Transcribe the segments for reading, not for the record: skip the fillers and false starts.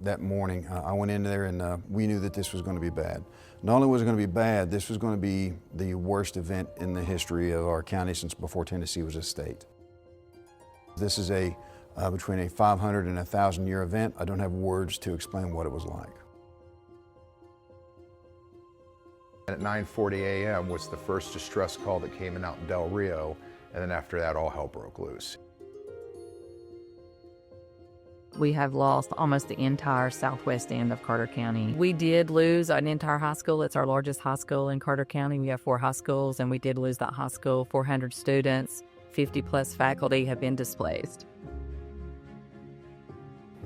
that morning. I went in there and we knew that this was going to be bad. Not only was it going to be bad, this was going to be the worst event in the history of our county since before Tennessee was a state. This is between a 500 and 1,000-year event. I don't have words to explain what it was like. At 9:40 a.m. was the first distress call that came in out in Del Rio, and then after that, all hell broke loose. We have lost almost the entire southwest end of Carter County. We did lose an entire high school. It's our largest high school in Carter County. We have 4 high schools, and we did lose that high school. 400 students, 50+ faculty have been displaced.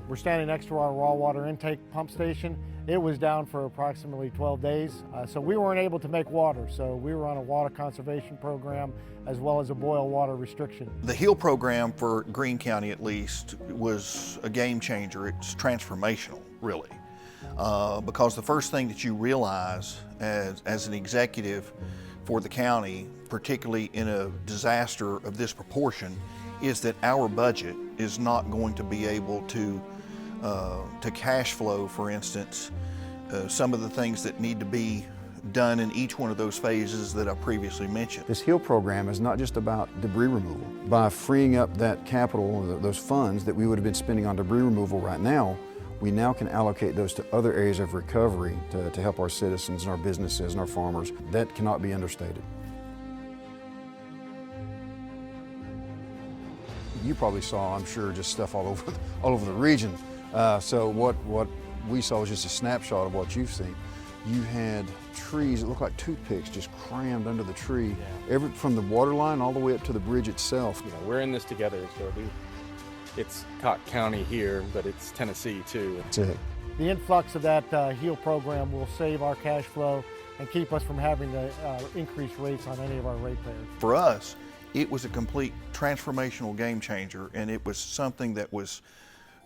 We're standing next to our raw water intake pump station. It was down for approximately 12 days, so we weren't able to make water. So we were on a water conservation program as well as a boil water restriction. The HEAL program for Greene County at least was a game changer. It's transformational, really, because the first thing that you realize as an executive for the county, particularly in a disaster of this proportion, is that our budget is not going to be able to cash flow, for instance, some of the things that need to be done in each one of those phases that I previously mentioned. This HEAL program is not just about debris removal. By freeing up that capital, those funds that we would have been spending on debris removal right now, we now can allocate those to other areas of recovery to help our citizens and our businesses and our farmers. That cannot be understated. You probably saw, I'm sure, just stuff all over the region. So what we saw was just a snapshot of what you've seen. You had trees that looked like toothpicks just crammed under the tree, from the water line all the way up to the bridge itself. You know, we're in this together, so it's Cocke County here, but it's Tennessee too. That's it. The influx of that HEAL program will save our cash flow and keep us from having to increase rates on any of our ratepayers. For us, it was a complete transformational game changer, and it was something that was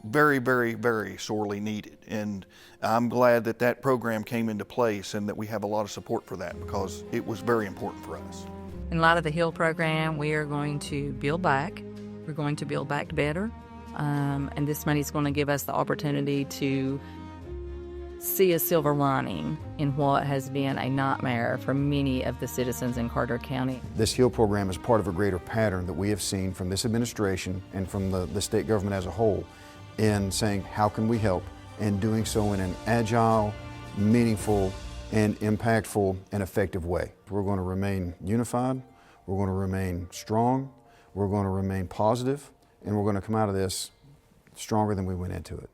very, very, very sorely needed. And I'm glad that that program came into place and that we have a lot of support for that, because it was very important for us. In light of the HEAL program, we are going to build back. We're going to build back better. And this money is going to give us the opportunity to see a silver lining in what has been a nightmare for many of the citizens in Carter County. This HEAL program is part of a greater pattern that we have seen from this administration and from the state government as a whole in saying, how can we help, and doing so in an agile, meaningful, and impactful and effective way. We're going to remain unified, we're going to remain strong, we're going to remain positive, and we're going to come out of this stronger than we went into it.